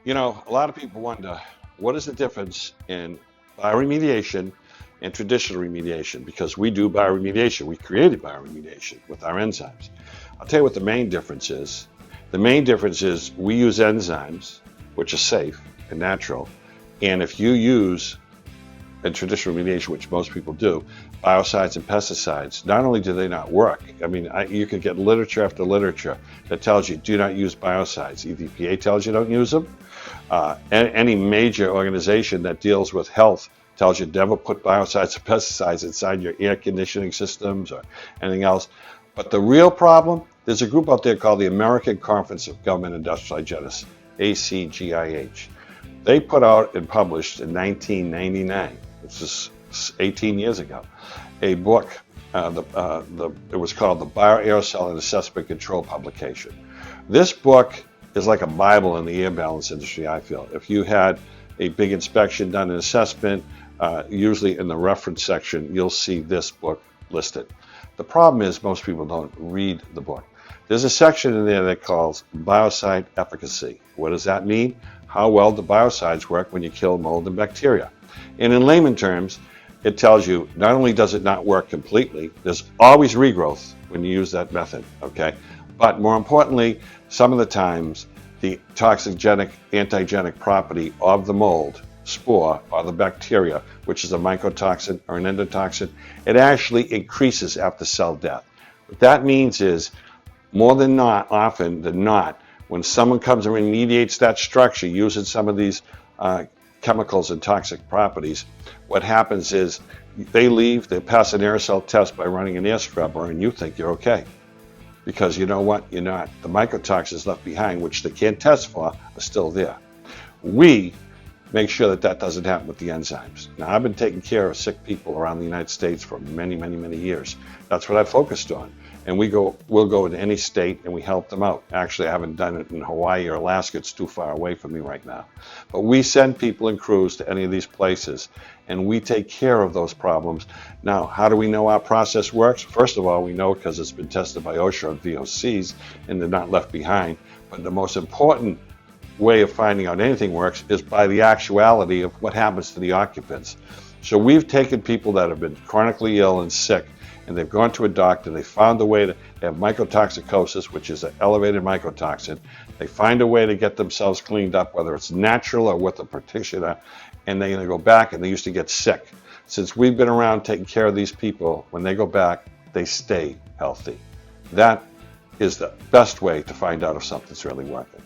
A lot of people wonder what is the difference in bioremediation and traditional remediation, because we do bioremediation. We created bioremediation with our enzymes. I'll tell you what the main difference is. The main difference is we use enzymes, which are safe and natural. And if you use in traditional remediation, which most people do, biocides and pesticides, not only do they not work, you can get literature after literature that tells you do not use biocides. EPA tells you don't use them. Any major organization that deals with health tells you never put biocides or pesticides inside your air conditioning systems or anything else. But the real problem, there's a group out there called the American Conference of Government Industrial Hygienists, ACGIH. They put out and published in 1999, this is 18 years ago, a book. It was called the Bioaerosol and Assessment Control publication. This book is like a Bible in the air balance industry, I feel. If you had a big inspection done, an assessment, usually in the reference section, you'll see this book listed. The problem is most people don't read the book. There's a section in there that calls biocide efficacy. What does that mean? How well do biocides work when you kill mold and bacteria? And in layman terms, it tells you not only does it not work completely, there's always regrowth when you use that method, okay? But more importantly, some of the times, the toxigenic, antigenic property of the mold spore or the bacteria, which is a mycotoxin or an endotoxin, it actually increases after cell death. What that means is, more than not, often than not, when someone comes and remediates that structure using some of these chemicals and toxic properties, what happens is they leave, they pass an aerosol test by running an air scrubber, and you think you're okay. Because you know what? You're not. The mycotoxins left behind, which they can't test for, are still there. We make sure that that doesn't happen with the enzymes. Now, I've been taking care of sick people around the United States for many, many, many years. That's what I've focused on. And we'll go into any state and we help them out. Actually, I haven't done it in Hawaii or Alaska. It's too far away from me right now. But we send people and crews to any of these places and we take care of those problems. Now, how do we know our process works? First of all, we know because it's been tested by OSHA and VOCs and they're not left behind. But the most important way of finding out anything works is by the actuality of what happens to the occupants. So we've taken people that have been chronically ill and sick, and they've gone to a doctor, they found a way to have mycotoxicosis, which is an elevated mycotoxin. They find a way to get themselves cleaned up, whether it's natural or with a practitioner, and they're going to go back, and they used to get sick. Since we've been around taking care of these people, when they go back, they stay healthy. That is the best way to find out if something's really working.